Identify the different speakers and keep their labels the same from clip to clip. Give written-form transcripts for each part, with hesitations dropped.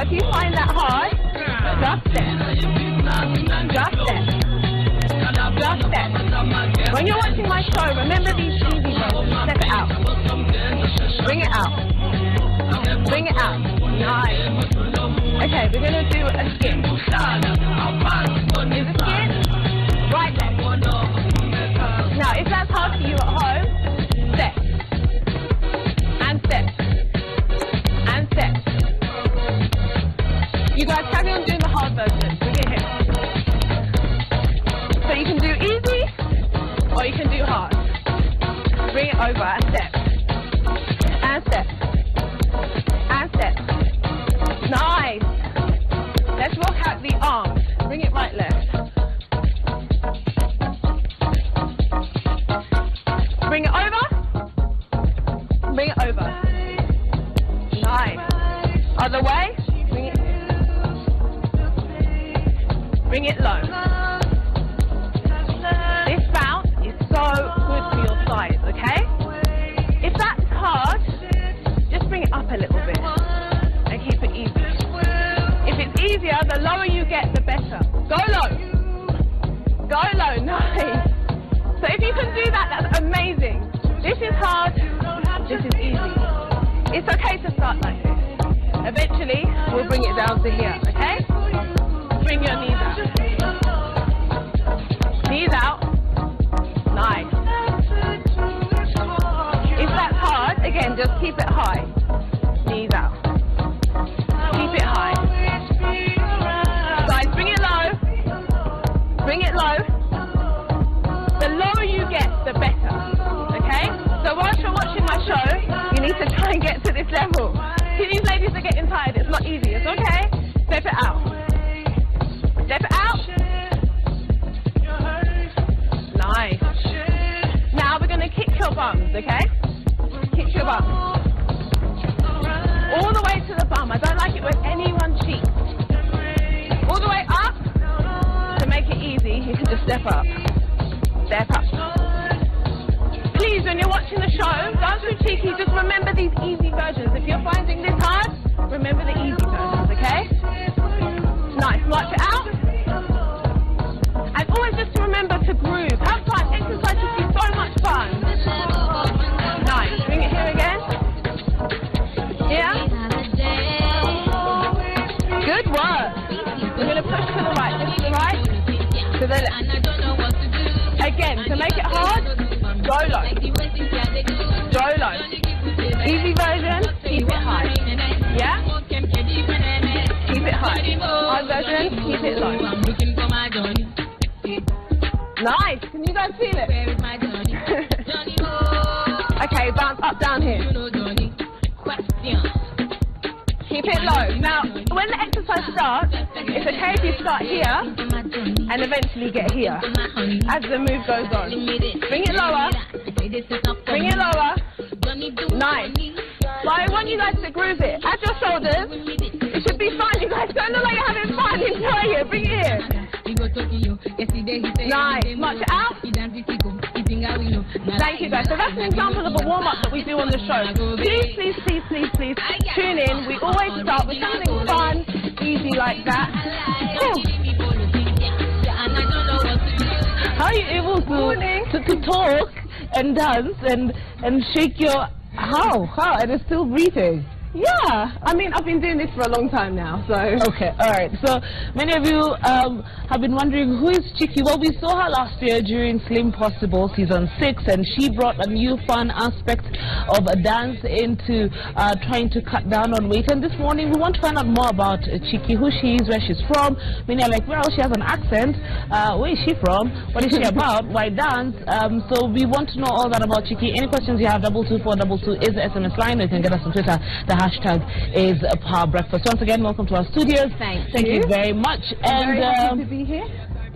Speaker 1: Now, if you find that hard, just step. Just step. Just step. When you're watching my show, remember these easy moves. Step it out. Bring it out. Bring it out. Nice. Okay, we're going to do a skip. Is a skip? Right leg. Now, if that's hard for you at home, step. And step. And step. You guys carry on doing the hard version. Bring it here. So you can do easy, or you can do hard. Bring it over and step. And step. And step. Nice. Let's work out the arms. Bring it right, left. Bring it over. Bring it over. Nice. Other way. Bring it. Bring it low. This bounce is so good for your thighs, okay? If that's hard, just bring it up a little bit and keep it easy. If it's easier, the lower you get, the better. Go low. Go low. Nice. So if you can do that, that's amazing. This is hard. This is easy. It's okay to start like this. Eventually, we'll bring it down to here, okay? Bring your knees out. Knees out. Nice. If that's hard, again, just keep it high. Knees out. Keep it high. Guys, bring it low. Bring it low. The lower you get, the better. Okay? So whilst you're watching my show, you need to try and get to this level. See, these ladies are getting tired. It's not easy. It's okay? Step it out. Step it out. Nice. Now we're going to kick your bums, okay? Kick your bums. All the way to the bum. I don't like it when anyone cheats. All the way up. To make it easy, you can just step up. Step up. Please, when you're watching the show, Dance with Chiki, just remember these easy versions. If you're finding this hard, remember the easy versions, okay? Nice. March it out. And always just remember to groove. Have fun. Exercise will be so much fun. Nice. Bring it here again. Yeah? Good work. We're going to push to the right. This to the right. To the left. Again, to make it hard, go low. Go low. Easy version, keep it high. Yeah? Keep it high. Hard version, keep it low. Nice. Can you guys feel it? Okay, bounce up down here. Keep it low. Now, when the exercise starts, it's okay if you start here and eventually get here as the move goes on. Bring it lower. Bring it lower. Nice. So I want you guys to groove it. Add your shoulders. It should be fun. You guys don't look like you're having fun. Enjoy it. Bring it here. Nice. March it out. Thank you guys. So that's an example of a warm-up that we do on the show. Please, please, please, please, please tune in. We always start with something fun, easy like that. Ooh.
Speaker 2: How are you able to talk and dance and shake your... How? And it's still breathing?
Speaker 1: Yeah, I mean, I've been doing this for a long time now, so...
Speaker 2: Okay, alright. So, many of you have been wondering, who is Chiki? Well, we saw her last year during Slim Possible Season 6, and she brought a new fun aspect of a dance into trying to cut down on weight. And this morning, we want to find out more about Chiki, who she is, where she's from. Many are like, well, she has an accent. Where is she from? What is she about? Why dance? So, we want to know all that about Chiki. Any questions you have, 22422 is the SMS line, or you can get us on Twitter. The hashtag is Power Breakfast. Once again, welcome to our studios.
Speaker 1: Thank
Speaker 2: you very much. And
Speaker 1: very happy to be here.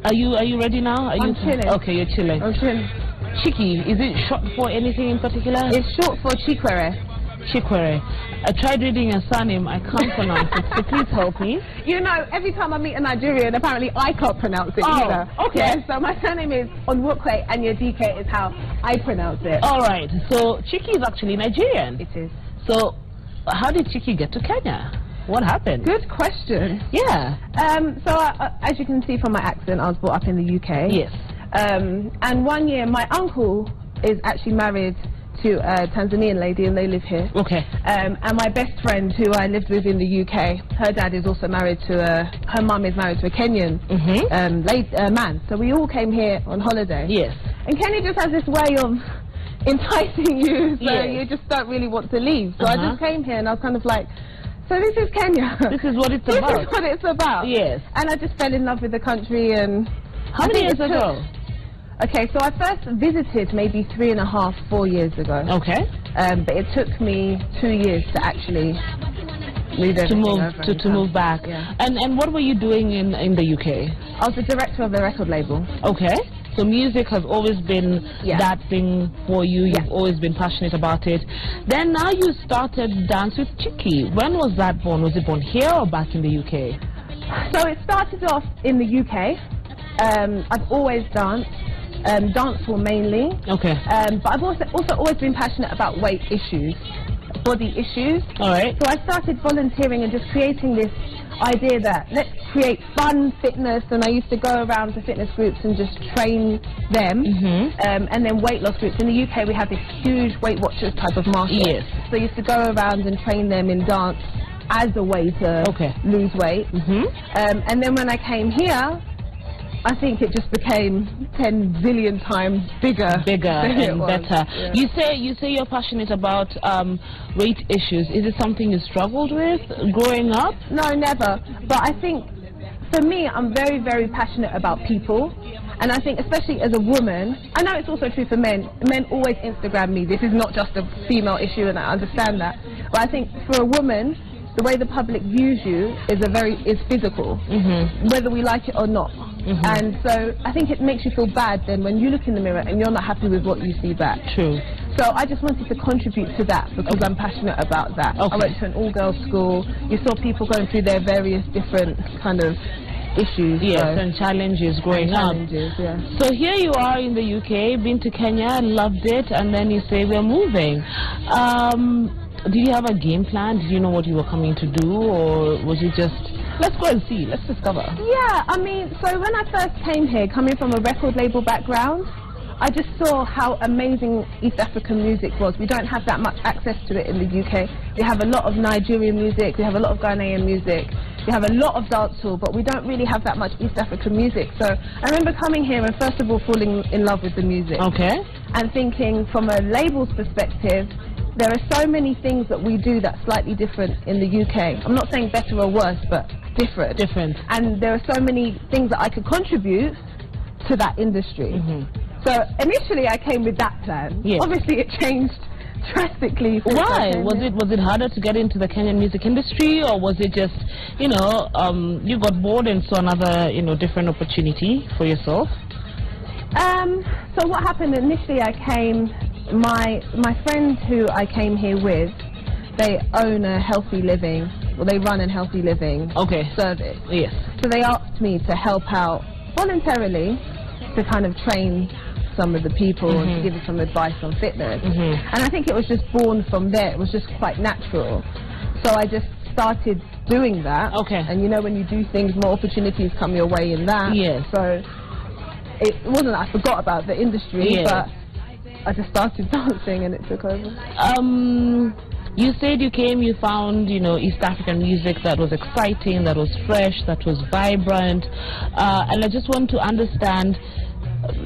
Speaker 2: Are you ready now?
Speaker 1: I'm chilling.
Speaker 2: Okay, you're chilling.
Speaker 1: I'm chilling.
Speaker 2: Chiki, is it short for anything in particular?
Speaker 1: It's short for Chikwere.
Speaker 2: Chikwere. I tried reading your surname. I can't pronounce it, so please help me.
Speaker 1: You know, every time I meet a Nigerian, apparently I can't pronounce it either.
Speaker 2: Okay.
Speaker 1: Yeah, so my surname is Onwukwe, and your DK is how I pronounce it.
Speaker 2: All right. So Chiki is actually Nigerian.
Speaker 1: It is.
Speaker 2: So how did Chiki get to Kenya? What happened?
Speaker 1: Good question.
Speaker 2: Yeah.
Speaker 1: So as you can see from my accent, I was brought up in the UK.
Speaker 2: Yes.
Speaker 1: And one year, my uncle is actually married to a Tanzanian lady, and they live here.
Speaker 2: Okay.
Speaker 1: And my best friend, who I lived with in the UK, her dad is also married to her mum is married to a Kenyan man. So we all came here on holiday.
Speaker 2: Yes.
Speaker 1: And Kenya just has this way of enticing you, so
Speaker 2: yes.
Speaker 1: you just don't really want to leave. So I just came here, and I was kind of like, so this is Kenya.
Speaker 2: This is what it's about.
Speaker 1: This is what it's about.
Speaker 2: Yes.
Speaker 1: And I just fell in love with the country. And
Speaker 2: how many years ago?
Speaker 1: Okay, so I first visited maybe 3.5, 4 years ago.
Speaker 2: Okay.
Speaker 1: But it took me 2 years to actually move back.
Speaker 2: Yeah. And what were you doing in the UK?
Speaker 1: I was the director of the record label.
Speaker 2: Okay. So music has always been that thing for you. You've always been passionate about it. Then now you started Dance with Chiki. When was that born? Was it born here or back in the UK?
Speaker 1: So it started off in the UK. I've always danced. Dancehall mainly.
Speaker 2: Okay.
Speaker 1: But I've also always been passionate about weight issues, body issues.
Speaker 2: All right.
Speaker 1: So I started volunteering and just creating this idea that let's create fun fitness, and I used to go around to fitness groups and just train them, and then weight loss groups. In the UK we have this huge Weight Watchers type of market.
Speaker 2: Yes.
Speaker 1: So I used to go around and train them in dance as a way to lose weight. And then when I came here, I think it just became 10 zillion times bigger and better. Yeah. You say you're passionate about weight issues. Is it something you struggled with growing up? No, never. But I think for me, I'm very, very passionate about people. And I think especially as a woman, I know it's also true for men. Men always Instagram me. This is not just a female issue, and I understand that. But I think for a woman, the way the public views you is physical, whether we like it or not. And so I think it makes you feel bad then when you look in the mirror and you're not happy with what you see back.
Speaker 2: True.
Speaker 1: So I just wanted to contribute to that because I'm passionate about that. I went to an all-girls school. You saw people going through their various different kind of issues.
Speaker 2: Yes, and challenges growing up.
Speaker 1: Yeah.
Speaker 2: So here you are in the UK, been to Kenya, loved it, and then you say we're moving. Did you have a game plan? Did you know what you were coming to do, or was it just, let's go and see, let's discover?
Speaker 1: Yeah, I mean, so when I first came here, coming from a record label background, I just saw how amazing East African music was. We don't have that much access to it in the UK. We have a lot of Nigerian music, we have a lot of Ghanaian music, we have a lot of dancehall, but we don't really have that much East African music. So I remember coming here and first of all falling in love with the music.
Speaker 2: Okay.
Speaker 1: And thinking from a label's perspective, there are so many things that we do that's slightly different in the UK. I'm not saying better or worse, but different.
Speaker 2: Different.
Speaker 1: And there are so many things that I could contribute to that industry. So initially I came with that plan. Yes. Obviously it changed drastically.
Speaker 2: Why? Was it harder to get into the Kenyan music industry, or was it just, you know, you got bored and saw another, you know, different opportunity for yourself?
Speaker 1: So what happened initially, I came, my friend who I came here with, they own a healthy living, well they run a healthy living service. Yes. So they asked me to help out voluntarily to kind of train some of the people and to give them some advice on fitness. And I think it was just born from there, it was just quite natural. So I just started doing that. And you know when you do things, more opportunities come your way in that. Yes. So it wasn't that I forgot about the industry, but I just started dancing and it took over.
Speaker 2: You said you came, you found, you know, East African music that was exciting, that was fresh, that was vibrant, and I just want to understand,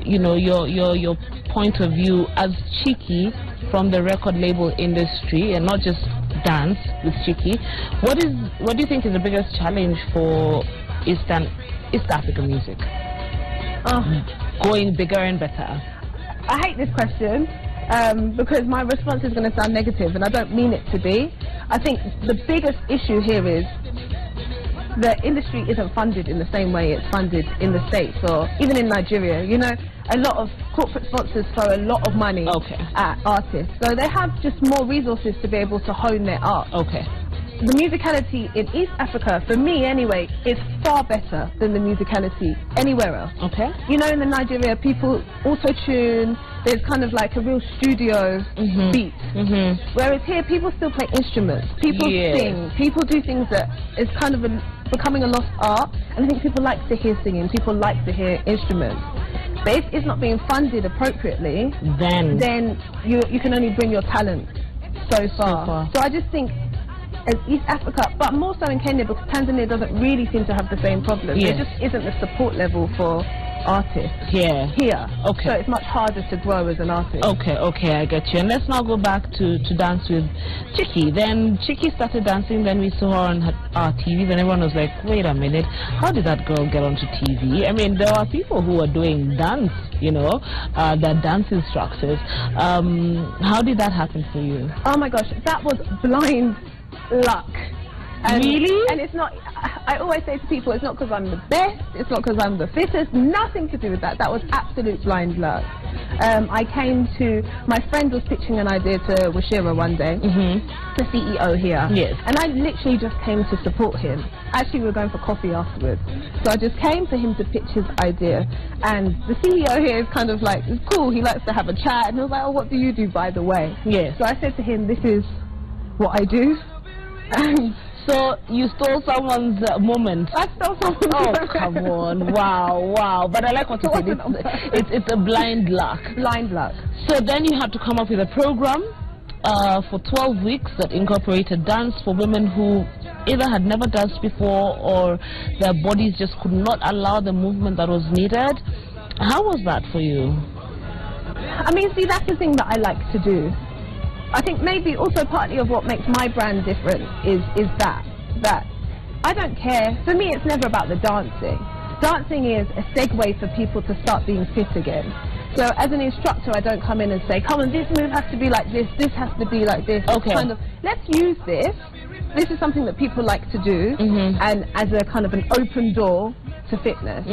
Speaker 2: you know, your point of view as Chiki from the record label industry, and not just dance with Chiki. What do you think is the biggest challenge for East African music? Going bigger and better.
Speaker 1: I hate this question because my response is going to sound negative, and I don't mean it to be. I think the biggest issue here is the industry isn't funded in the same way it's funded in the States or even in Nigeria. You know, a lot of corporate sponsors throw a lot of money at artists, so they have just more resources to be able to hone their art. the musicality in East Africa, for me anyway, is far better than the musicality anywhere else.
Speaker 2: Okay.
Speaker 1: You know, in Nigeria, people auto-tune, there's kind of like a real studio beat. Whereas here, people still play instruments, people sing, people do things that is kind of becoming a lost art, and I think people like to hear singing, people like to hear instruments. But if it's not being funded appropriately, then you can only bring your talent so far. So I just think, as East Africa, but more so in Kenya, because Tanzania doesn't really seem to have the same problem. There just isn't the support level for artists here. Okay. So it's much harder to grow as an artist.
Speaker 2: Okay, I get you. And let's now go back to dance with Chiki. Then Chiki started dancing, then we saw her on our TV, then everyone was like, wait a minute, how did that girl get onto TV? I mean, there are people who are doing dance, you know, they're dance instructors. How did that happen for you?
Speaker 1: Oh my gosh, that was blind luck.
Speaker 2: Really?
Speaker 1: And it's not, I always say to people, it's not because I'm the best, it's not because I'm the fittest, nothing to do with that. That was absolute blind luck. I came to, my friend was pitching an idea to Washira one day, the CEO here.
Speaker 2: Yes.
Speaker 1: And I literally just came to support him. Actually, we were going for coffee afterwards. So I just came for him to pitch his idea. And the CEO here is kind of like, it's cool, he likes to have a chat. And he was like, oh, what do you do, by the way?
Speaker 2: Yes.
Speaker 1: So I said to him, this is what I do. And
Speaker 2: so you stole someone's moment.
Speaker 1: I stole someone's
Speaker 2: moment. Oh, come on. Wow. But I like what you said. It's a blind luck.
Speaker 1: Blind luck.
Speaker 2: So then you had to come up with a program for 12 weeks that incorporated dance for women who either had never danced before or their bodies just could not allow the movement that was needed. How was that for you?
Speaker 1: I mean, see, that's the thing that I like to do. I think maybe also partly of what makes my brand different is that I don't care. For me, it's never about the dancing. Dancing is a segue for people to start being fit again. So as an instructor, I don't come in and say, come on, this move has to be like this has to be like this.
Speaker 2: Okay.
Speaker 1: Kind of, let's use this. This is something that people like to do, and as a kind of an open door to fitness.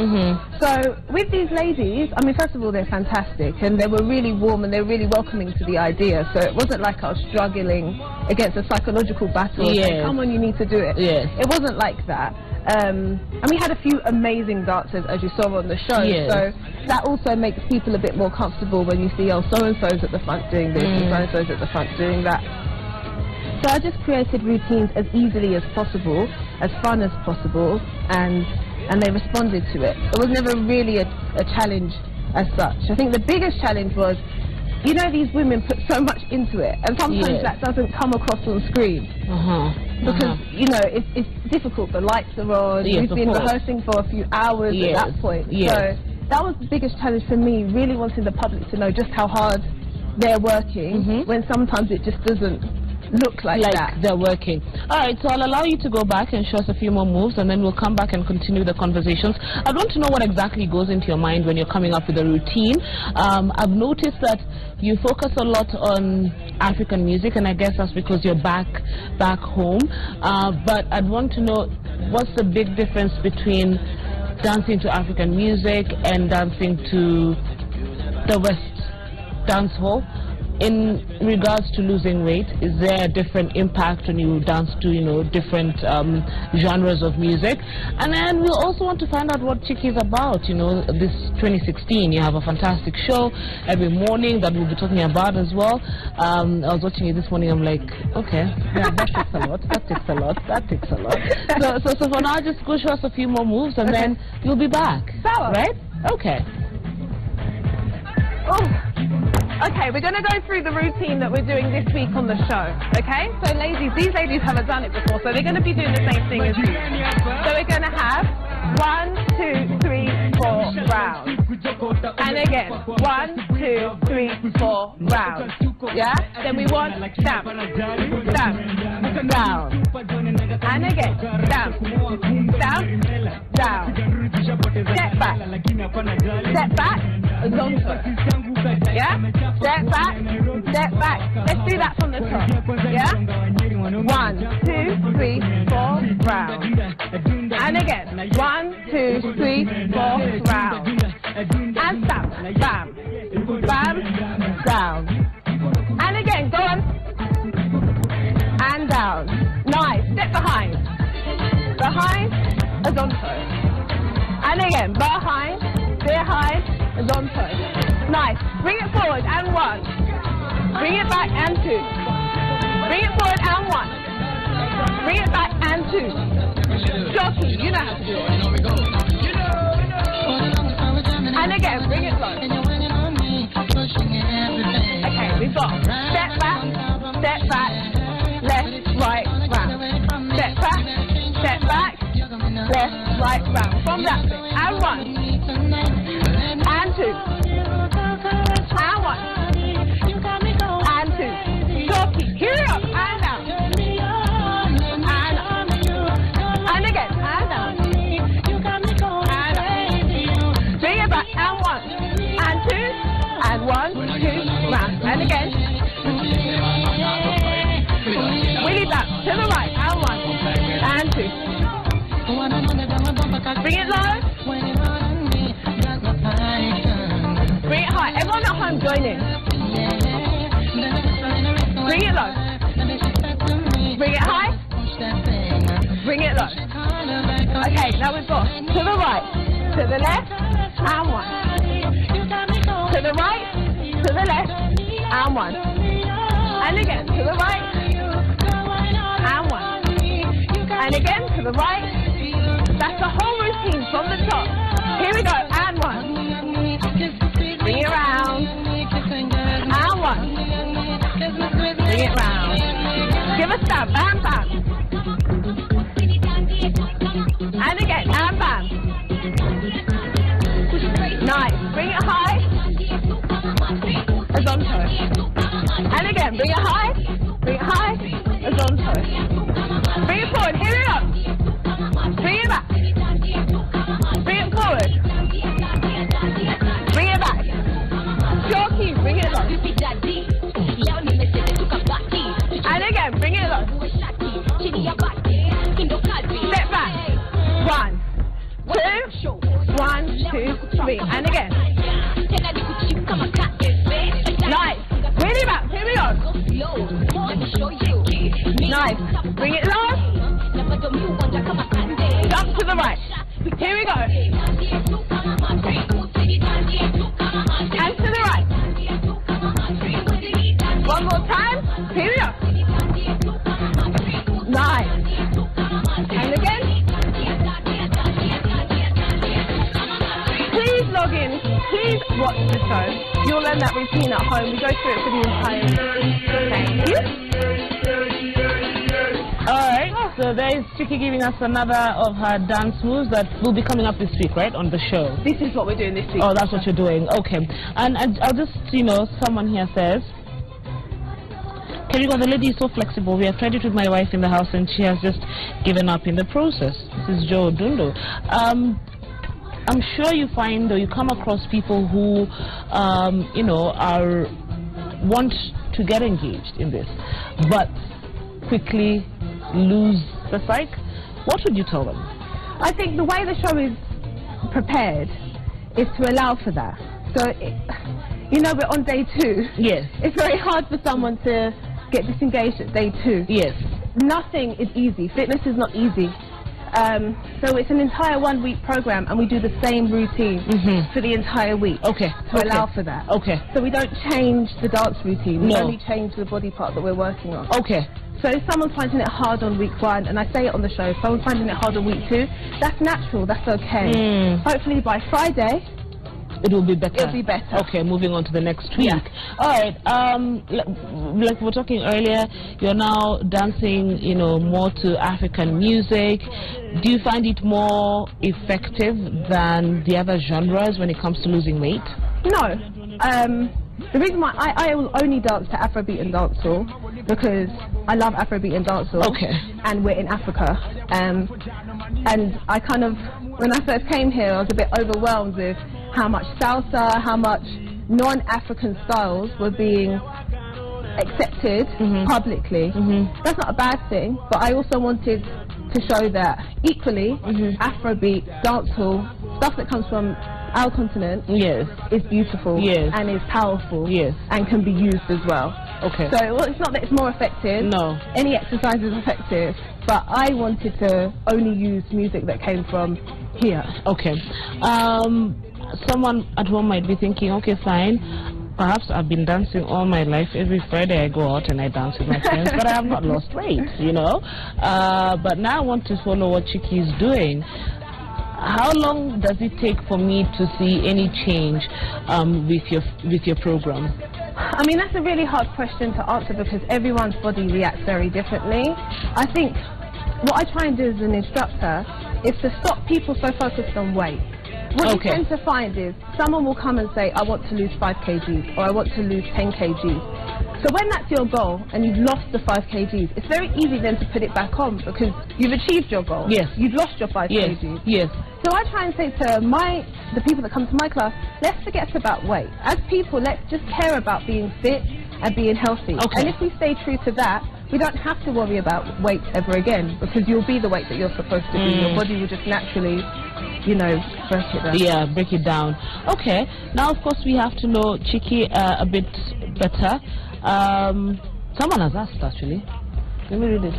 Speaker 1: So with these ladies, I mean, first of all, they're fantastic, and they were really warm and they were really welcoming to the idea. So it wasn't like I was struggling against a psychological battle. Saying, come on, you need to do it. It wasn't like that. And we had a few amazing dancers, as you saw on the show. So that also makes people a bit more comfortable when you see, oh, so-and-so's at the front doing this, and so-and-so's at the front doing that. So I just created routines as easily as possible, as fun as possible, and they responded to it. It was never really a challenge as such. I think the biggest challenge was, you know, these women put so much into it, and sometimes that doesn't come across on screen. Because, you know, it's difficult. The lights are on, we've been rehearsing for a few hours at that point. So that was the biggest challenge for me, really wanting the public to know just how hard they're working, when sometimes it just doesn't look like that.
Speaker 2: They're working. Alright, so I'll allow you to go back and show us a few more moves, and then we'll come back and continue the conversations. I want to know what exactly goes into your mind when you're coming up with a routine. I've noticed that you focus a lot on African music, and I guess that's because you're back home. But I'd want to know, what's the big difference between dancing to African music and dancing to the West dance hall? In regards to losing weight, is there a different impact when you dance to, you know, different genres of music? And then we'll also want to find out what Chiki is about. You know, this 2016, you have a fantastic show every morning that we'll be talking about as well. I was watching it this morning, I'm like, okay, yeah, that takes a lot, that takes a lot, that takes a lot. So for now, just go show us a few more moves, and then you'll be back. Right? Okay.
Speaker 1: Okay, we're going to go through the routine that we're doing this week on the show, okay? So ladies, these ladies haven't done it before, so they're going to be doing the same thing as you. So we're going to have 1, 2, 3, 4 rounds. And again, 1, 2, 3, 4 rounds. Yeah? Then we want stamp, stamp, down. And again, stamp, stamp, down. Step back, zonto. Yeah? Step back. Let's do that from the top. Yeah? 1, 2, 3, 4 rounds. And again, 1, 2, 3, 4 rounds. And stamp, bam, bam, down. And again, go on. And down. Nice. Step it behind. Behind, as on toe. And again, behind, as on toe. Nice. Bring it forward and 1. Bring it back and 2. Bring it forward and 1. Bring it back and 2. Jockey, you know how to do it. And again, bring it low. Okay, we've got step back, left, right, round. Step back, left, right, round. From that bit. And 1. And 2. And 1. And 2. Jockey, here up, and down. And up. And again, and down. And up. Bring it back, and 1. And 2. And 1, 2, round. And again. Wheel it back to the right, and 1. And 2. Bring it low. Bring it high. Everyone at home join in. Bring it low. Bring it high. Bring it low. Okay, now we've got to the right, to the left, and 1. To the right, to the left, and 1. And again, to the right, and 1. And again, to the right. That's the whole routine from the top. Here we go, and 1. Bring it round. And 1. Bring it round. Give a stab, bam, bam. And again, and bam. Nice. Bring it high. As on toe. And again, bring it high. Bring it high. As on toe. Bring it forward. Here we go. Bring it back. Bring it forward. Bring it back. Jockey, bring it low. And again, bring it low. Step back. 1, 2, 1, 2, 3. And again. Nice. Really back. Here we go. Nice. Bring it low. Jump to the right. Here we go. And to the right. One more time. Here we go. Nice. And again. Please log in. Please watch the show. You'll learn that routine at home. We go through it for the entire week. Thank you.
Speaker 2: Alright, so there is Chiki giving us another of her dance moves that will be coming up this week, right, on the show?
Speaker 1: This is what we're doing this week.
Speaker 2: Oh, that's what you're doing. Okay. And I'll just, someone here says, Kerry, the lady is so flexible. We have tried it with my wife in the house and she has just given up in the process. This is Joe Dundo. I'm sure you find, or you come across people who, want to get engaged in this, but quickly lose the psyche. What would you tell them?
Speaker 1: I think the way the show is prepared is to allow for that. So, we're on day 2.
Speaker 2: Yes.
Speaker 1: It's very hard for someone to get disengaged at day 2.
Speaker 2: Yes.
Speaker 1: Nothing is easy. Fitness is not easy. So it's an entire 1-week program, and we do the same routine for the entire week.
Speaker 2: Okay.
Speaker 1: To allow for that.
Speaker 2: Okay.
Speaker 1: So we don't change the dance routine. We
Speaker 2: No.
Speaker 1: only change the body part that we're working on.
Speaker 2: Okay.
Speaker 1: So if someone's finding it hard on week 1, and I say it on the show, if someone's finding it hard on week 2, that's natural. That's okay. Hopefully by Friday,
Speaker 2: it will be better.
Speaker 1: It'll be better.
Speaker 2: Okay, moving on to the next week.
Speaker 1: Yeah.
Speaker 2: All right. Like we were talking earlier, you're now dancing, more to African music. Do you find it more effective than the other genres when it comes to losing weight?
Speaker 1: No. The reason why I will only dance to Afrobeat and dancehall because I love Afrobeat and dancehall.
Speaker 2: Okay.
Speaker 1: And we're in Africa. And I kind of, when I first came here, I was a bit overwhelmed with how much salsa, how much non-African styles were being accepted publicly. That's not a bad thing, but I also wanted to show that equally Afrobeat, dancehall, stuff that comes from our continent
Speaker 2: yes.
Speaker 1: is beautiful
Speaker 2: yes.
Speaker 1: and is powerful
Speaker 2: yes.
Speaker 1: and can be used as well.
Speaker 2: Okay.
Speaker 1: So well, it's not that it's more effective.
Speaker 2: No.
Speaker 1: Any exercise is effective, but I wanted to only use music that came from here.
Speaker 2: Okay. Someone at home might be thinking, okay, fine. Perhaps I've been dancing all my life. Every Friday I go out and I dance with my friends, but I have not lost weight, you know. But now I want to follow what Chiki is doing. How long does it take for me to see any change with your program?
Speaker 1: I mean, that's a really hard question to answer because everyone's body reacts very differently. I think what I try and do as an instructor is to stop people so focused on weight. What you tend to find is someone will come and say, I want to lose 5 kgs or I want to lose 10 kgs. So when that's your goal and you've lost the 5 kgs, it's very easy then to put it back on because you've achieved your goal.
Speaker 2: Yes.
Speaker 1: You've lost your 5 kgs.
Speaker 2: Yes.
Speaker 1: So I try and say to the people that come to my class, let's forget about weight. As people, let's just care about being fit and being healthy.
Speaker 2: Okay.
Speaker 1: And if we stay true to that, we don't have to worry about weight ever again because you'll be the weight that you're supposed to be. Your body will just naturally, you know, break it down.
Speaker 2: Yeah, break it down. Okay. Now, of course, we have to know Chiki a bit better. Someone has asked, actually. Let me read it.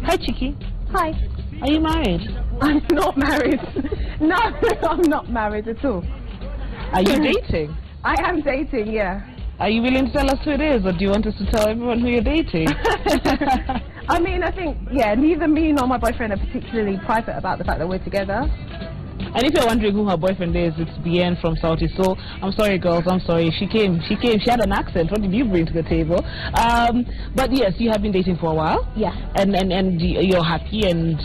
Speaker 2: Hi, Chiki.
Speaker 1: Hi.
Speaker 2: Are you married?
Speaker 1: I'm not married. No, I'm not married at all.
Speaker 2: Are you dating?
Speaker 1: I am dating, yeah.
Speaker 2: Are you willing to tell us who it is, or do you want us to tell everyone who you're dating?
Speaker 1: I mean, I think, yeah, neither me nor my boyfriend are particularly private about the fact that we're together.
Speaker 2: And if you're wondering who her boyfriend is, it's Bien from Southeast. So I'm sorry, girls. I'm sorry. She came. She had an accent. What did you bring to the table? But yes, you have been dating for a while.
Speaker 1: Yeah.
Speaker 2: And you're happy, and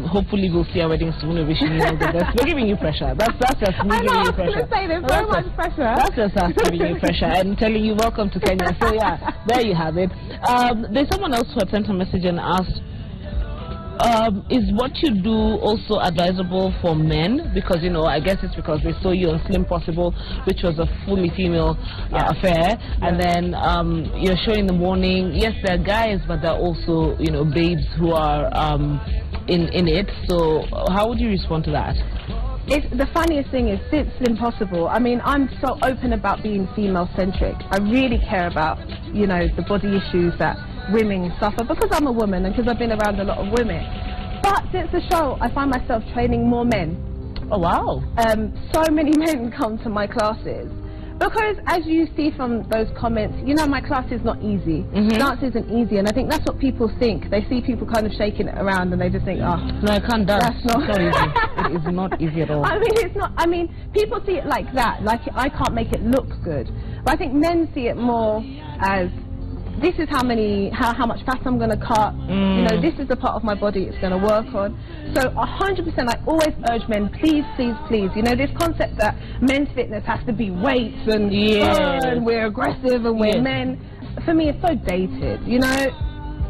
Speaker 2: hopefully we'll see our wedding soon. We're wishing you all the best. We're giving you pressure. That's just me giving you pressure.
Speaker 1: I was going to say there's so much pressure.
Speaker 2: That's just us giving you pressure and telling you welcome to Kenya. So yeah, there you have it. There's someone else who had sent a message and asked, is what you do also advisable for men? Because, you know, I guess it's because they saw you on Slim Possible, which was a fully female affair, and then your show in the morning, yes, there are guys, but there are also, you know, babes who are in it. So how would you respond to that?
Speaker 1: The funniest thing is, since Slim Possible, I mean, I'm so open about being female-centric. I really care about, you know, the body issues that women suffer because I'm a woman and because I've been around a lot of women. But since the show, I find myself training more men.
Speaker 2: Oh, wow.
Speaker 1: So many men come to my classes. Because as you see from those comments, you know, my class is not easy. Dance isn't easy, and I think that's what people think. They see people kind of shaking it around and they just think, oh,
Speaker 2: no, I can't dance.
Speaker 1: That's not
Speaker 2: easy. It is not easy at all.
Speaker 1: I mean, it's not, I mean, people see it like that, like I can't make it look good. But I think men see it more as, this is how much fat I'm going to cut, you know, this is the part of my body it's going to work on. So 100%, I always urge men, please, please, please, you know, this concept that men's fitness has to be weights and, and we're aggressive and we're men, for me it's so dated, you know.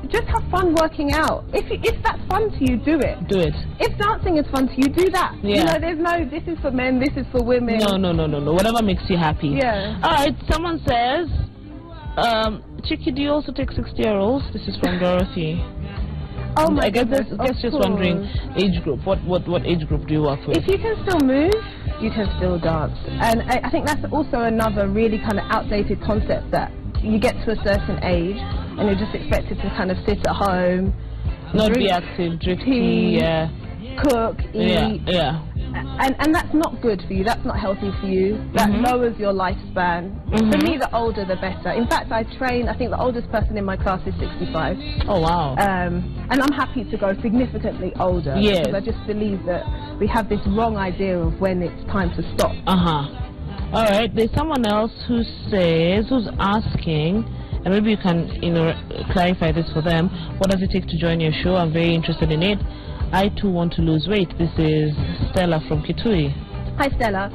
Speaker 1: Just have fun working out. If that's fun to you, do it. Do it. If dancing is fun to you, do that. You know, there's no, this is for men, this is for women.
Speaker 2: No. Whatever makes you happy.
Speaker 1: Yeah.
Speaker 2: All right, someone says, Chiki, do you also take 60-year-olds? This is from Dorothy.
Speaker 1: Oh my
Speaker 2: I guess
Speaker 1: goodness,
Speaker 2: just wondering, age group. What age group do you work with?
Speaker 1: If you can still move, you can still dance. And I think that's also another really kind of outdated concept, that you get to a certain age and you're just expected to kind of sit at home,
Speaker 2: not be active, drink tea,
Speaker 1: cook, eat.
Speaker 2: Yeah.
Speaker 1: And that's not good for you. That's not healthy for you. That lowers your lifespan. For me, the older the better. In fact, I think the oldest person in my class is 65.
Speaker 2: Oh, wow.
Speaker 1: And I'm happy to go significantly older.
Speaker 2: Yes.
Speaker 1: Because I just believe that we have this wrong idea of when it's time to stop.
Speaker 2: All right. There's someone else who's asking, and maybe you can, you know, clarify this for them. What does it take to join your show? I'm very interested in it. I too want to lose weight. This is Stella from Kitui.
Speaker 1: Hi, Stella.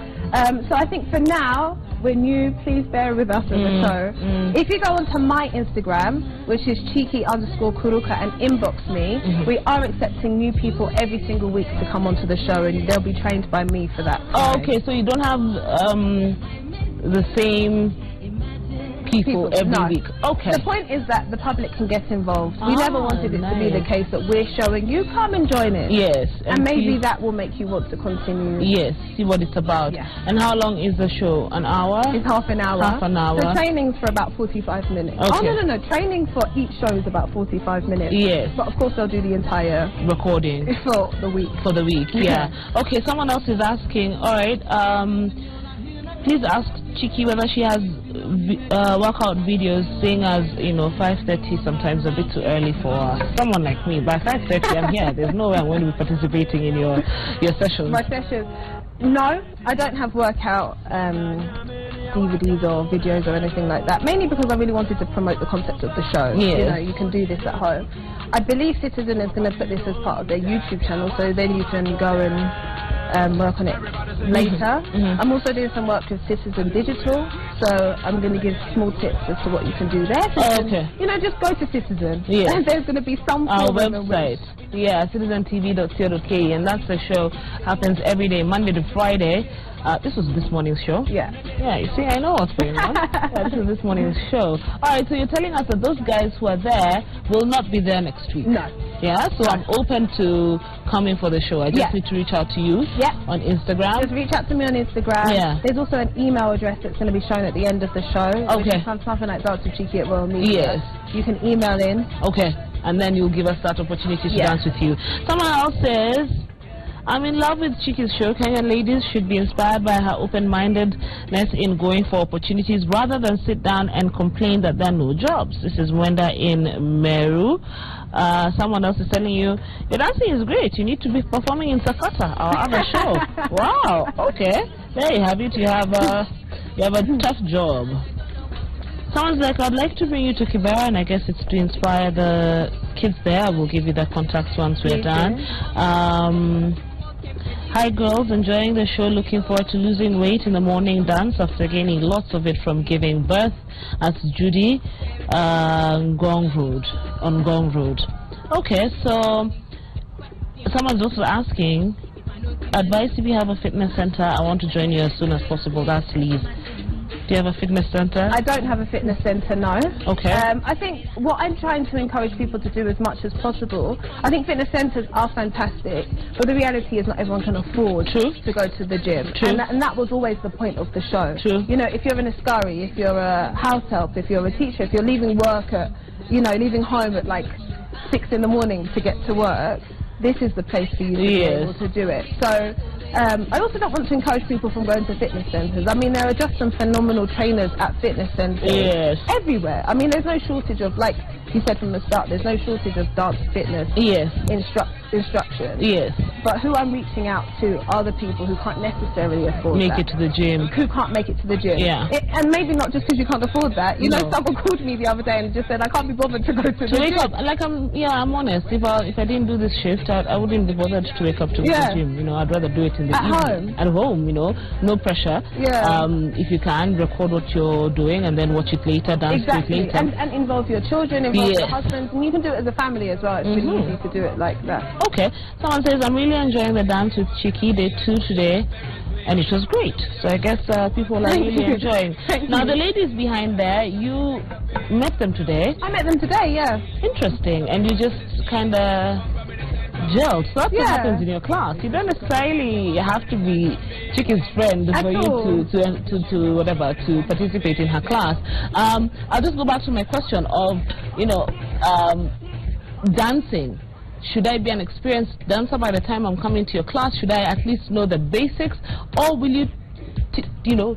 Speaker 1: So I think for now, we're new. Please bear with us on the show. If you go onto my Instagram, which is Chiki_Kuruka, and inbox me, we are accepting new people every single week to come onto the show, and they'll be trained by me for that.
Speaker 2: Oh, okay. So you don't have the same people every week. Okay.
Speaker 1: The point is that the public can get involved. We never wanted it to be the case that we're showing you, come and join in.
Speaker 2: Yes.
Speaker 1: And maybe that will make you want to continue.
Speaker 2: Yes, see what it's about.
Speaker 1: Yeah.
Speaker 2: And how long is the show? An hour?
Speaker 1: It's half an hour.
Speaker 2: Half an hour.
Speaker 1: The training's for about 45 minutes.
Speaker 2: Okay.
Speaker 1: Oh, no. Training for each show is about 45 minutes.
Speaker 2: Yes.
Speaker 1: But of course they'll do the entire
Speaker 2: recording
Speaker 1: for the week.
Speaker 2: For the week, yeah. Okay, someone else is asking, alright, please ask Chiki whether she has workout videos, seeing as, 5:30 sometimes a bit too early for someone like me. By 5:30 I'm here. There's no way I'm going to be participating in your sessions.
Speaker 1: My sessions? No, I don't have workout DVDs or videos or anything like that, mainly because I really wanted to promote the concept of the show.
Speaker 2: Yeah.
Speaker 1: You can do this at home. I believe Citizen is going to put this as part of their YouTube channel, so then you can go and work on it later. I'm also doing some work with Citizen Digital, so I'm going to give small tips as to what you can do there.
Speaker 2: Okay.
Speaker 1: Just go to Citizen.
Speaker 2: Yeah.
Speaker 1: And there's going to be some
Speaker 2: our website. Yeah, citizentv.co.ke, and that's the show. Happens every day, Monday to Friday. This was this morning's show.
Speaker 1: Yeah.
Speaker 2: Yeah, you see, I know what's going on. Yeah, this is this morning's show. Alright, so you're telling us that those guys who are there will not be there next week?
Speaker 1: No.
Speaker 2: Yeah, so I'm open to coming for the show. I just need to reach out to you on Instagram.
Speaker 1: Just reach out to me on Instagram.
Speaker 2: Yeah.
Speaker 1: There's also an email address that's going to be shown at the end of the show.
Speaker 2: Okay.
Speaker 1: Something like Did Chiki Get Royal Media.
Speaker 2: Yes.
Speaker 1: You can email in.
Speaker 2: Okay. And then you'll give us that opportunity to dance with you. Someone else says, I'm in love with Chiki's show. Kenyan ladies should be inspired by her open-mindedness in going for opportunities rather than sit down and complain that there are no jobs. This is Wenda in Meru. Someone else is telling you, your dancing is great. You need to be performing in Sakata, our other show. Wow. Okay. There you have it. You have a tough job. Someone's like, I'd like to bring you to Kibera, and I guess it's to inspire the kids there. I will give you the contacts once we're done. Hi girls, enjoying the show, looking forward to losing weight in the morning dance after gaining lots of it from giving birth. That's Judy on Gong Road. Okay, so someone's also asking, advice if you have a fitness center, I want to join you as soon as possible. That's Liz. Do you have a fitness center? I
Speaker 1: don't have a fitness center, no.
Speaker 2: Okay.
Speaker 1: I think what I'm trying to encourage people to do as much as possible, I think fitness centers are fantastic, but the reality is not everyone can afford to go to the gym.
Speaker 2: True.
Speaker 1: And that was always the point of the show.
Speaker 2: True.
Speaker 1: If you're an askari, if you're a house help, if you're a teacher, if you're leaving work at, leaving home at like 6 in the morning to get to work, this is the place for you to be able to do it. So I also don't want to encourage people from going to fitness centers. I mean, there are just some phenomenal trainers at fitness centers everywhere. I mean, there's no shortage of, like you said from the start, there's no shortage of dance fitness instruction.
Speaker 2: Yes.
Speaker 1: But who I'm reaching out to are the people who can't necessarily afford
Speaker 2: Make it to the gym.
Speaker 1: Who can't make it to the gym.
Speaker 2: Yeah.
Speaker 1: And maybe not just because you can't afford that. Someone called me the other day and just said, I can't be bothered to go to the gym.
Speaker 2: Wake up. Like, I'm honest. If I didn't do this shift, I wouldn't be bothered to wake up to the gym. I'd rather do it in the evening. At home, no pressure.
Speaker 1: Yeah.
Speaker 2: If you can, record what you're doing and then watch it later, dance to it later.
Speaker 1: And involve your children, involve your husbands, and you can do it as a family as well. It's really easy to do it like that.
Speaker 2: Okay. Someone says, I'm really enjoying the dance with Chiki. Day 2 today. And it was great. So I guess people are really enjoying. Now, the ladies behind there, you met them today.
Speaker 1: I met them today, yeah.
Speaker 2: Interesting. And you just kind of gelled. So that's what happens in your class. You don't necessarily have to be Chiki's friend for you to participate in her class. I'll just go back to my question of, dancing. Should I be an experienced dancer by the time I'm coming to your class? Should I at least know the basics? Or will you,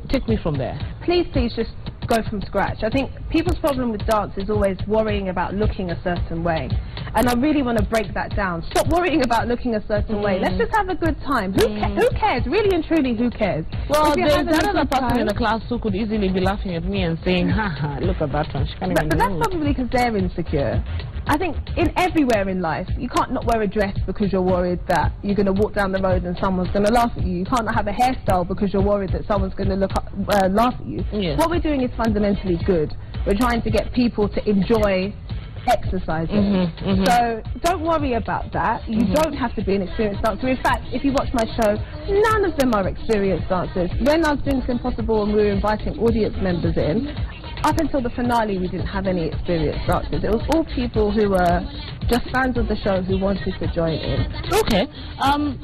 Speaker 2: take me from there?
Speaker 1: Please just go from scratch. I think people's problem with dance is always worrying about looking a certain way. And I really want to break that down. Stop worrying about looking a certain way. Let's just have a good time. Who cares? Really and truly, who cares?
Speaker 2: Well, there's another person in the class who could easily be laughing at me and saying, haha, look at that one. She can't even
Speaker 1: but that's probably because they're insecure. I think everywhere in life, you can't not wear a dress because you're worried that you're going to walk down the road and someone's going to laugh at you. You can't not have a hairstyle because you're worried that someone's going to laugh at you.
Speaker 2: Yes.
Speaker 1: What we're doing is fundamentally good. We're trying to get people to enjoy exercising. So don't worry about that. You don't have to be an experienced dancer. In fact, if you watch my show, none of them are experienced dancers. When I was doing Slim Possible and we were inviting audience members in, up until the finale, we didn't have any experienced dancers. It was all people who were just fans of the show who wanted to join in.
Speaker 2: Okay.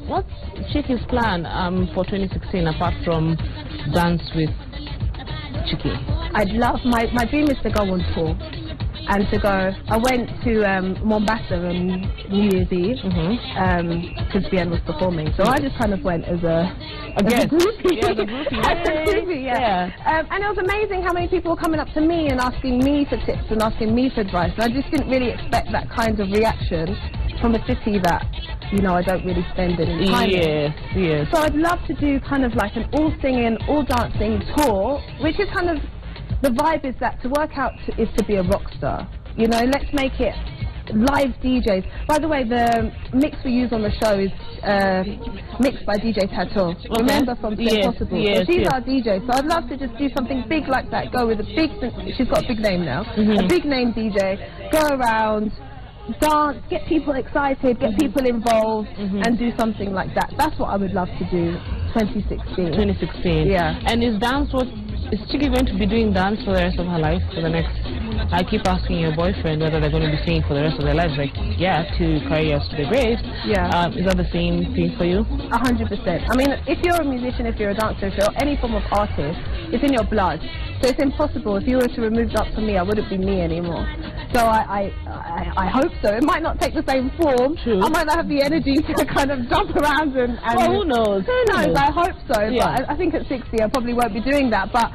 Speaker 2: What's Chiki's plan for 2016 apart from dance with Chiki?
Speaker 1: I'd love, my dream is to go on tour. And to go, I went to Mombasa on New Year's Eve because Bien was performing. So I just kind of went as a groupie.
Speaker 2: Yeah, the groupie.
Speaker 1: And it was amazing how many people were coming up to me and asking me for tips and asking me for advice. And I just didn't really expect that kind of reaction from a city that, you know, I don't really spend any time in.
Speaker 2: Yes.
Speaker 1: So I'd love to do kind of like an all singing, all dancing tour, which is kind of, the vibe is that to work out is to be a rock star. You know, let's make it live DJs. By the way, the mix we use on the show is mixed by DJ Tattoo. Okay. Remember from Slim Possible?
Speaker 2: Yes,
Speaker 1: so she's our DJ. So I'd love to just do something big like that. Go with a big, she's got a big name now. A big name DJ. Go around, dance, get people excited, get people involved, and do something like that. That's what I would love to do 2016.
Speaker 2: 2016.
Speaker 1: Yeah.
Speaker 2: And is Chiki going to be doing dance for the rest of her life, for the next... I keep asking your boyfriend whether they're going to be singing for the rest of their lives. Like, yeah, to carry us to the grave.
Speaker 1: Yeah.
Speaker 2: Is that the same thing for you?
Speaker 1: 100%. I mean, if you're a musician, if you're a dancer, if you're any form of artist, it's in your blood. So it's impossible. If you were to remove that from me, I wouldn't be me anymore. So I hope so. It might not take the same form.
Speaker 2: True.
Speaker 1: I might not have the energy to kind of jump around and
Speaker 2: well, who knows?
Speaker 1: Who knows? I hope so.
Speaker 2: Yeah.
Speaker 1: But I think at 60 I probably won't be doing that. But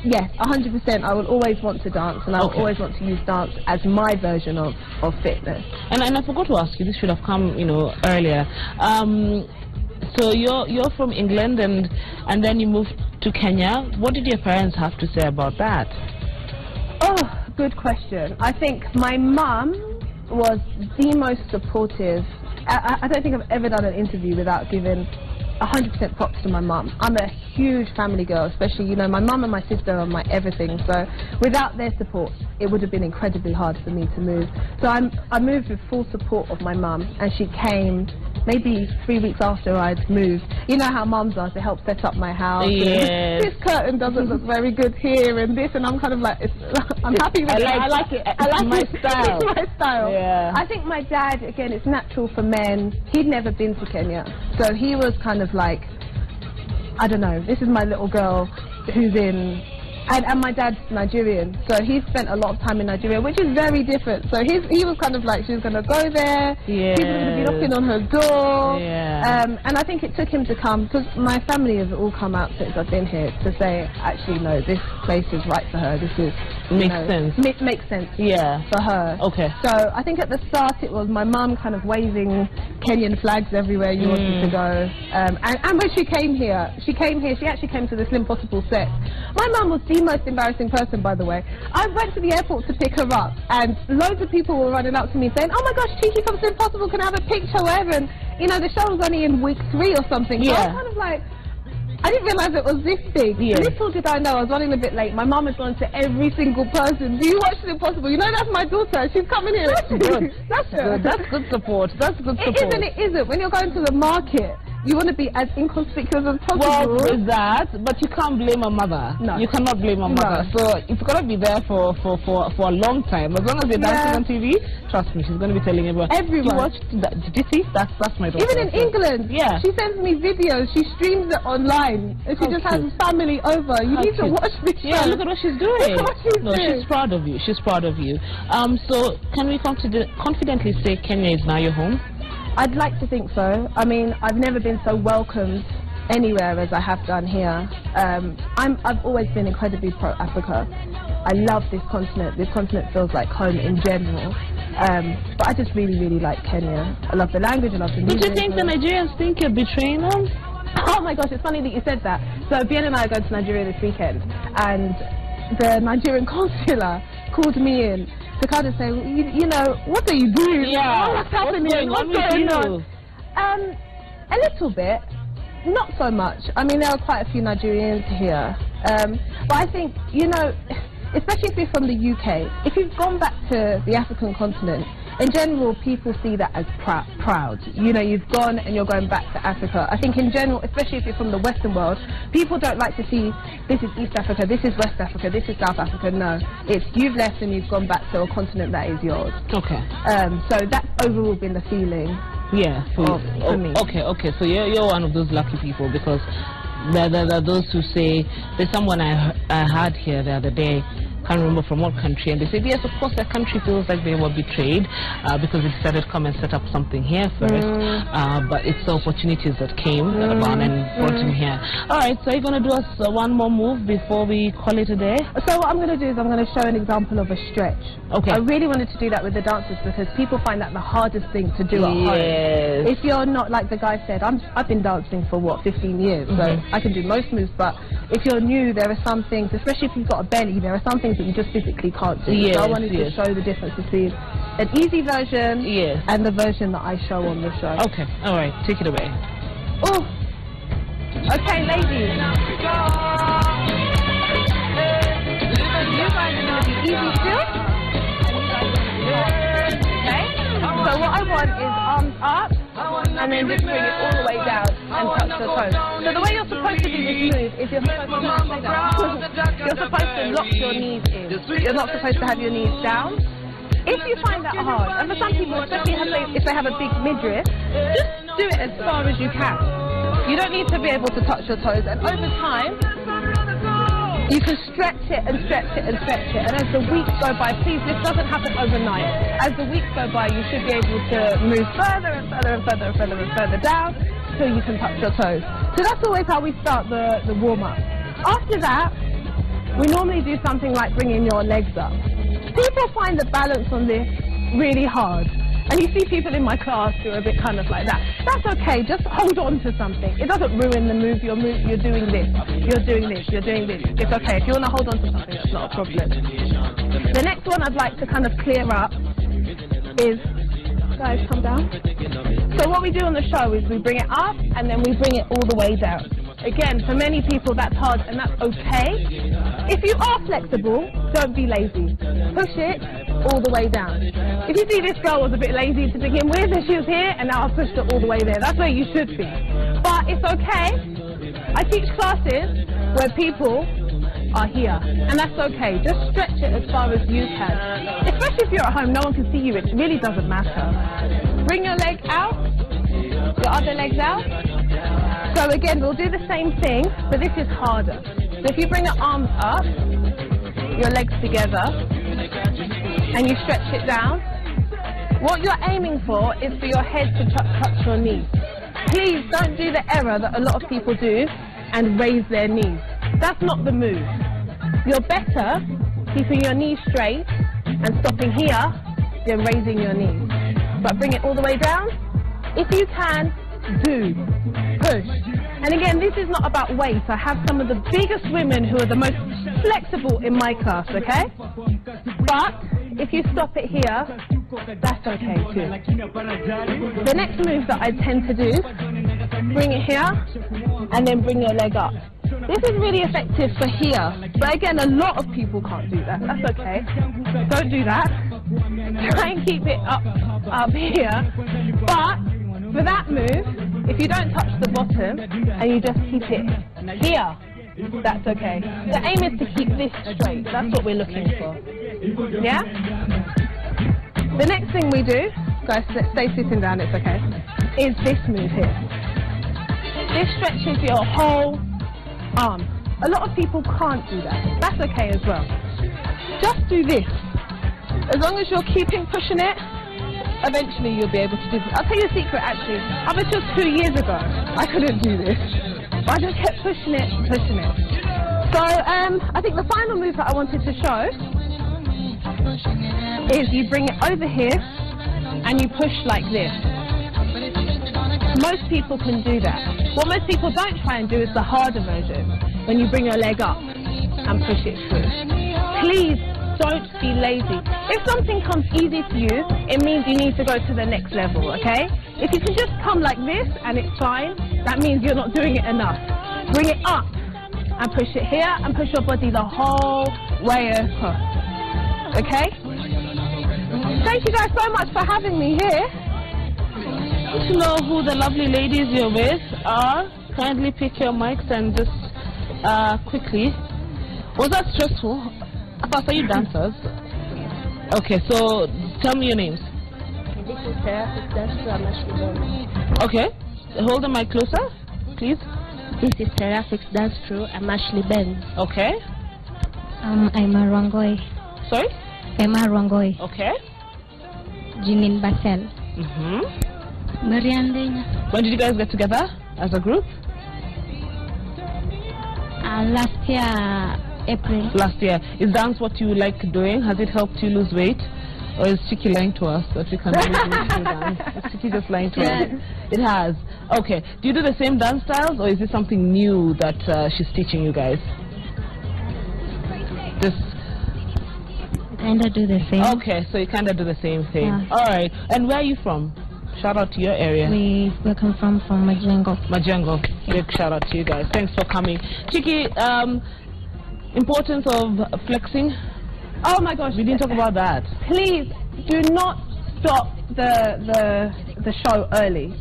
Speaker 1: yes, 100%. I will always want to dance, and I will always want to use dance as my version of fitness.
Speaker 2: And I forgot to ask you. This should have come, you know, earlier. So you're from England, and then you moved to Kenya. What did your parents have to say about that?
Speaker 1: Oh, good question. I think my mum was the most supportive. I don't think I've ever done an interview without giving 100% props to my mum. I'm a huge family girl, especially, you know, my mum and my sister are my everything. So without their support, it would have been incredibly hard for me to move. So I moved with full support of my mum, and she came maybe 3 weeks after I'd moved. You know how mums are, to help set up my house.
Speaker 2: Yes.
Speaker 1: This curtain doesn't look very good here, and this, and I'm kind of like, I'm happy with it. I like it. I like
Speaker 2: my style.
Speaker 1: It's my style.
Speaker 2: Yeah.
Speaker 1: I think my dad, again, it's natural for men. He'd never been to Kenya, so he was kind of like, I don't know, this is my little girl who's in... And my dad's Nigerian, so he spent a lot of time in Nigeria, which is very different. So he was kind of like, she's going to go there, people are going to be knocking on her door. And I think it took him to come, because my family has all come out since I've been here to say, actually, no, this place is right for her. This is...
Speaker 2: Makes sense.
Speaker 1: Makes sense
Speaker 2: for
Speaker 1: her.
Speaker 2: Okay.
Speaker 1: So I think at the start it was my mum kind of waving Kenyan flags everywhere you wanted to go. And when she came here, she actually came to the Slim Possible set. My mum was the most embarrassing person, by the way. I went to the airport to pick her up, and loads of people were running up to me saying, oh my gosh, Chiki from Slim Possible, can I have a picture, whatever? And, you know, the show was only in week 3 or something. So I was kind of like, I didn't realise it was this big. Little did I know, I was running a bit late. My mum has gone to every single person. Do you watch Slim Possible? You know, that's my daughter. She's coming here.
Speaker 2: That's good.
Speaker 1: That's good.
Speaker 2: That's good support. That's good support.
Speaker 1: It isn't. It isn't. When you're going to the market, you want to be as inconspicuous as possible.
Speaker 2: Well, with that, but you can't blame a mother.
Speaker 1: No.
Speaker 2: You cannot blame a mother.
Speaker 1: No.
Speaker 2: So it's going to be there for a long time. As long as you're dancing on TV, trust me, she's going to be telling everyone.
Speaker 1: Everyone.
Speaker 2: You watched that? Did you see? That's my daughter.
Speaker 1: Even in England.
Speaker 2: Yeah.
Speaker 1: She sends me videos. She streams it online. And she just has family over. You need to watch this show.
Speaker 2: Yeah, look at what she's doing.
Speaker 1: Look at what she's doing.
Speaker 2: She's proud of you. She's proud of you. So can we confidently say Kenya is now your home?
Speaker 1: I'd like to think so. I mean, I've never been so welcomed anywhere as I have done here. I've always been incredibly pro-Africa. I love this continent. This continent feels like home in general. But I just really, really like Kenya. I love the language, I love the music.
Speaker 2: Don't you think the Nigerians think you're betraying them?
Speaker 1: Oh my gosh, it's funny that you said that. So Bien and I are going to Nigeria this weekend, and the Nigerian consular called me in to kind of say, you know, what are you doing?
Speaker 2: Yeah.
Speaker 1: What's happening? What's going on? A little bit, not so much. I mean, there are quite a few Nigerians here. But I think, you know, especially if you're from the UK, if you've gone back to the African continent,
Speaker 3: in general, people see that as proud. You know, you've gone and you're going back to Africa. I think in general, especially if you're from the Western world, people don't like to see this is East Africa, this is West Africa, this is South Africa. No, it's you've left and you've gone back to a continent that is yours.
Speaker 2: Okay.
Speaker 3: So that's overall been the feeling.
Speaker 2: Yeah, for
Speaker 3: me.
Speaker 2: Okay. So you're one of those lucky people, because there are those who say, there's someone I had here the other day, can't remember from what country, and they said yes, of course their country feels like they were betrayed because they decided to come and set up something here first, but it's the opportunities that came about and brought him here. Alright, so are you going to do us one more move before we call it a day?
Speaker 3: So what I'm going to do is I'm going to show an example of a stretch.
Speaker 2: Okay.
Speaker 3: I really wanted to do that with the dancers because people find that the hardest thing to do at home. If you're not, like the guy said, I've been dancing for what, 15 years, so I can do most moves, but if you're new, there are some things, especially if you've got a belly, there are some things that you just physically can't do. So I wanted to show the difference between an easy version and the version that I show on the show.
Speaker 2: Okay, alright, take it away.
Speaker 3: Oh, okay, ladies. You guys are going to be easy still. Okay, so what I want is arms up and then just bring it all the way down and touch the toes. So the way you're supposed to do this move is you're supposed to lock your knees in. You're not supposed to have your knees down. If you find that hard, and for some people, especially if they have a big midriff, just do it as far as you can. You don't need to be able to touch your toes, and over time, you can stretch it and stretch it and stretch it, and as the weeks go by, please, this doesn't happen overnight. As the weeks go by, you should be able to move further and further and further and further and further down till you can touch your toes. So that's always how we start the warm-up. After that, we normally do something like bringing your legs up. People find the balance on this really hard. And you see people in my class who are a bit kind of like that. That's okay, just hold on to something. It doesn't ruin the move, you're doing this, you're doing this, you're doing this. It's okay, if you want to hold on to something, that's not a problem. The next one I'd like to kind of clear up is, guys, come down. So what we do on the show is we bring it up and then we bring it all the way down. Again, for many people that's hard and that's okay. If you are flexible, don't be lazy. Push it all the way down. If you see this girl was a bit lazy to begin with and she was here and now I've pushed it all the way there, that's where you should be. But it's okay. I teach classes where people are here and that's okay. Just stretch it as far as you can. Especially if you're at home, no one can see you, it really doesn't matter. Bring your leg out, your other legs out. So again, we'll do the same thing, but this is harder. So if you bring your arms up, your legs together, and you stretch it down, what you're aiming for is for your head to touch your knees. Please don't do the error that a lot of people do and raise their knees. That's not the move. You're better keeping your knees straight and stopping here than raising your knees. But bring it all the way down. If you can, do. Push. And again, this is not about weight. I have some of the biggest women who are the most flexible in my class, okay? But if you stop it here, that's okay too. The next move that I tend to do, bring it here and then bring your leg up. This is really effective for here, but again, a lot of people can't do that. That's okay. Don't do that. Try and keep it up here. But for that move, if you don't touch the bottom and you just keep it here, that's okay. The aim is to keep this straight. That's what we're looking for. Yeah? The next thing we do, guys, stay sitting down, it's okay, is this move here. This stretches your whole arm. A lot of people can't do that. That's okay as well. Just do this. As long as you're keeping pushing it, eventually you'll be able to do this. I'll tell you a secret actually. Up until 2 years ago, I couldn't do this. But I just kept pushing it, pushing it. So I think the final move that I wanted to show is you bring it over here and you push like this. Most people can do that. What most people don't try and do is the harder version, when you bring your leg up and push it through. Please don't be lazy. If something comes easy to you, it means you need to go to the next level, okay? If you can just come like this and it's fine, that means you're not doing it enough. Bring it up and push it here and push your body the whole way across, okay? Say Thank you guys so much for having me here.
Speaker 2: To know who the lovely ladies you're with are, kindly pick your mics and just quickly. Was that stressful? Are you dancers? Okay, so tell me your names.
Speaker 3: This is Sarah. That's true. I'm Ashley Ben.
Speaker 2: Okay, hold the mic closer, please.
Speaker 3: This is Sarah. That's true. I'm Ashley Ben.
Speaker 2: Okay.
Speaker 4: I'm Rwangoy.
Speaker 2: Sorry?
Speaker 4: Emma Rwangoy.
Speaker 2: Okay.
Speaker 4: Jinin Basel.
Speaker 3: Marianne.
Speaker 2: When did you guys get together as a group?
Speaker 4: Last year, April.
Speaker 2: Last year. Is dance what you like doing? Has it helped you lose weight? Or is Chiki lying to us that we can lose weight through dance? Is Chiki just lying to us? It has. Okay. Do you do the same dance styles, or is it something new that she's teaching you guys? Just
Speaker 4: Kinda do the same.
Speaker 2: okay, so you kind of do the same thing.
Speaker 4: Yeah.
Speaker 2: All right. And where are you from? Shout out to your area.
Speaker 4: We come from Majengo.
Speaker 2: Majengo. Big shout out to you guys. Thanks for coming. Chiki, importance of flexing.
Speaker 3: Oh my gosh.
Speaker 2: We didn't talk about that.
Speaker 3: Please do not stop the show early,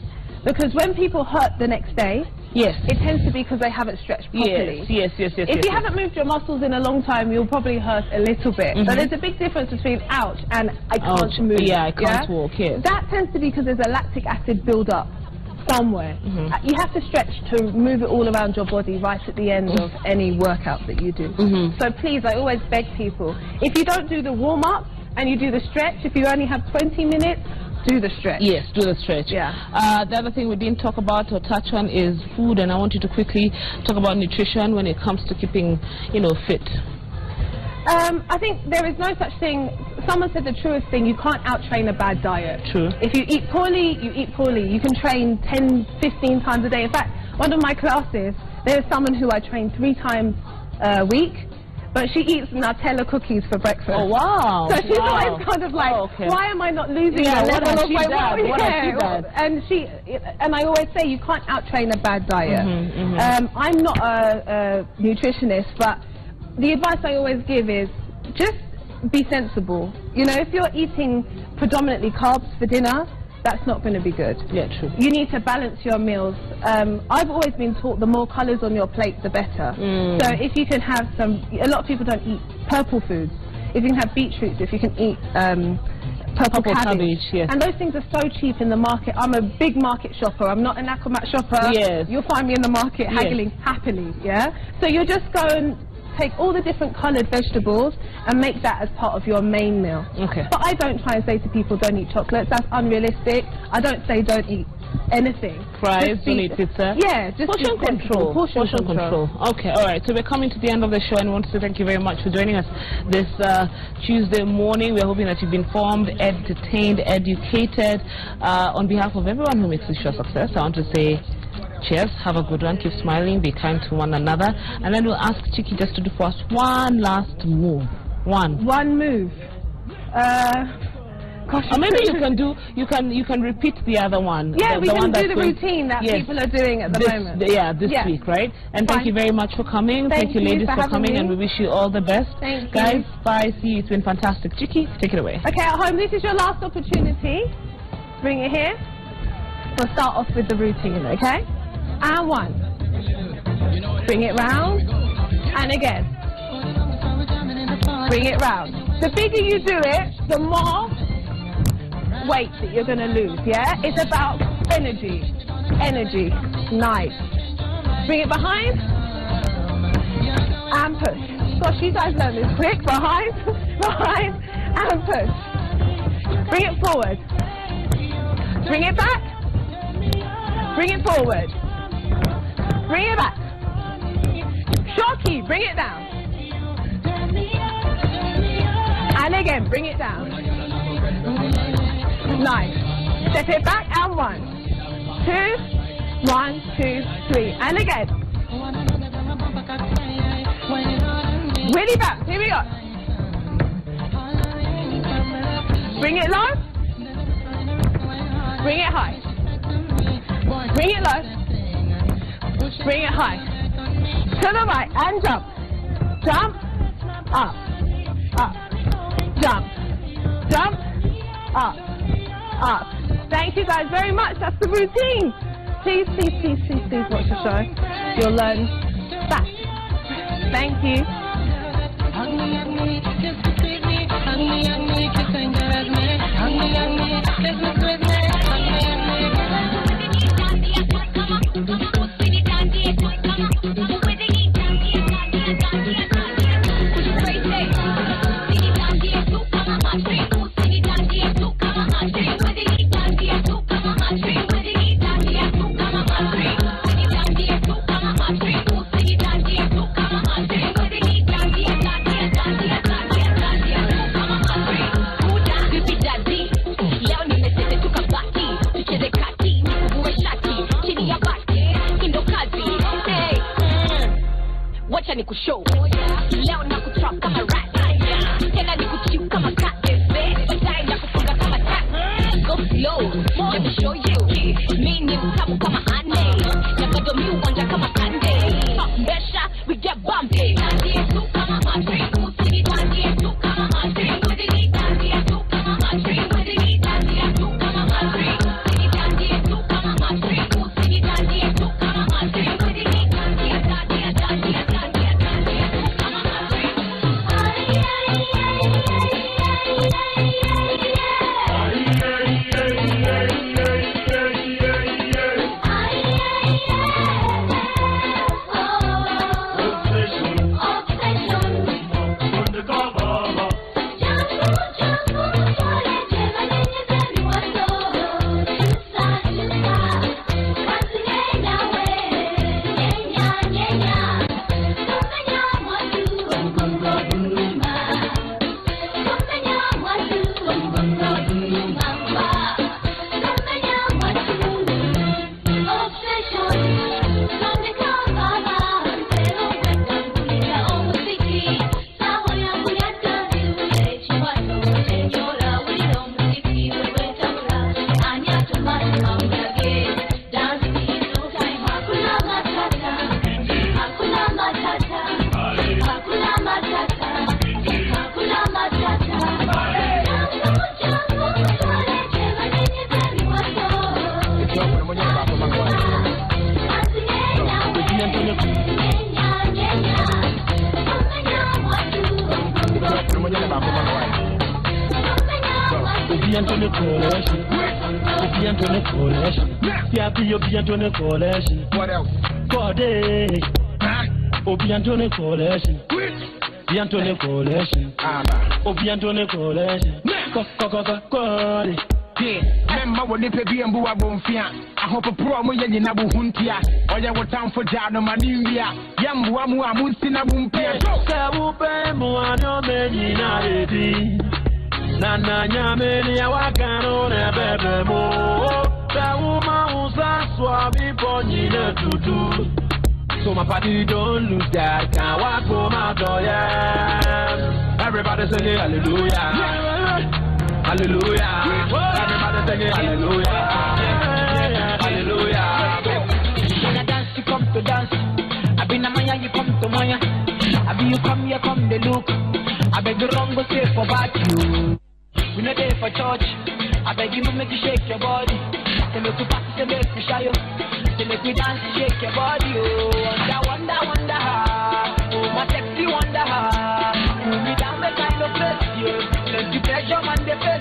Speaker 3: because when people hurt the next day,
Speaker 2: Yes.
Speaker 3: it tends to be because they haven't stretched properly.
Speaker 2: Yes.
Speaker 3: If you haven't moved your muscles in a long time, you'll probably hurt a little bit. But there's a big difference between ouch and I can't move.
Speaker 2: Yeah, I can't walk. Yes.
Speaker 3: That tends to be because there's a lactic acid build-up somewhere. You have to stretch to move it all around your body right at the end of any workout that you do. So please, I always beg people, if you don't do the warm-up and you do the stretch, if you only have 20 minutes, do the stretch.
Speaker 2: Yes, do the stretch.
Speaker 3: Yeah.
Speaker 2: The other thing we didn't talk about or touch on is food, and I want you to quickly talk about nutrition when it comes to keeping, fit.
Speaker 3: I think there is no such thing. Someone said the truest thing: you can't out-train a bad diet.
Speaker 2: True.
Speaker 3: If you eat poorly, you eat poorly. You can train 10, 15 times a day. In fact, one of my classes, there is someone who I train 3 times a week, but she eats Nutella cookies for breakfast.
Speaker 2: Oh, wow.
Speaker 3: So she's always kind of like, why am I not losing the level of weight?
Speaker 2: What has she done?
Speaker 3: And I always say, you can't out-train a bad diet. I'm not a nutritionist, but the advice I always give is just be sensible. If you're eating predominantly carbs for dinner, that's not going to be good.
Speaker 2: Yeah, true.
Speaker 3: You need to balance your meals. I've always been taught the more colours on your plate, the better. So if you can have a lot of people don't eat purple foods. If you can have beetroots, if you can eat purple cabbage.
Speaker 2: Yes.
Speaker 3: And those things are so cheap in the market. I'm a big market shopper. I'm not an Aquamat shopper.
Speaker 2: Yes.
Speaker 3: You'll find me in the market haggling happily, yeah? So you just go and take all the different coloured vegetables and make that as part of your main meal.
Speaker 2: Okay.
Speaker 3: But I don't try and say to people, don't eat chocolates. That's unrealistic. I don't say don't eat anything.
Speaker 2: Fries, don't eat pizza.
Speaker 3: Yeah, just
Speaker 2: portion control.
Speaker 3: Portion control.
Speaker 2: Okay, all right. So we're coming to the end of the show, and I want to say thank you very much for joining us this Tuesday morning. We're hoping that you've been informed, entertained, educated. On behalf of everyone who makes this show a success, I want to say cheers, have a good one, keep smiling, be kind to one another, and then we'll ask Chiki just to do for us one last move. One move.
Speaker 3: Gosh,
Speaker 2: or maybe you can repeat the other one.
Speaker 3: Yeah, we can do the
Speaker 2: going,
Speaker 3: routine that people are doing at the moment.
Speaker 2: This week, right? And thank you very much for coming. Thank you ladies for coming, and we wish you all the best.
Speaker 3: Thank you.
Speaker 2: Guys, bye, see you. It's been fantastic. Chiki, take it away.
Speaker 3: Okay, at home, this is your last opportunity. Bring it here. We'll start off with the routine, okay? And 1. Bring it round. And again. Bring it round. The bigger you do it, the more weight that you're going to lose, yeah? It's about energy. Energy. Nice. Bring it behind. And push. Gosh, you guys learn this quick. Behind. Behind. And push. Bring it forward. Bring it back. Bring it forward. Bring it back. Shocky, bring it down. And again, bring it down. Nice. Step it back and 1, 2, 1, 2, 3. And again. Really back. Here we go. Bring it low. Bring it high. Bring it low. Bring it high. To the right and jump. Jump. Up. Up. Jump. Jump. up. Thank you guys very much. That's the routine. Please, please, please, please, please watch the show. You'll learn that. Thank you.
Speaker 5: Show. Leo na kutrap kama rat. Tena ni kuchiu kama cat. Baadaye na kufunga kama tat. Go slow, let me show you. Mimi ni mtamu kama ane. Na bado mimi uwanja kama kande. Talk besha, we get bumpy. Dandie tu kama matri. Usini dandie tu kama matri. Udini dandie tu kama matri. Udini dandie tu kama matri. Udini dandie tu kama matri. Usini dandie tu kama matri. Udini dandie dandie dandie dandie.
Speaker 6: What else?
Speaker 7: Obiantone Coalition. Biantone Coalition. Obiantone Coalition.
Speaker 6: Remember when they pay and Bua Bonfia. I hope a promo yen Abu Huntia. Or you were town for Jano Manuia. Yambuamu Amusina Bumpia.
Speaker 7: Sabupe Muano Menina Redi. Nana Yameni Awakano Nebemo. Sawuma Usa Swabi Ponina Tutu. So my party don't lose that. Can't walk for my door, yeah. Everybody sing hallelujah. Hallelujah. Everybody sing hallelujah. Hallelujah.
Speaker 5: When I dance, you come to dance. I be na Maya, you come to Maya. I be you come, here come the look. I beg the wrong go say for back you. We not there for church. I beg you make you shake your body. Say make you party, say make you shy. Say make you dance, shake your body. Oh, wonder, wonder, wonder. Oh, my sexy wonder. Pull me down the kind of place. Yeah, let the pressure man the face.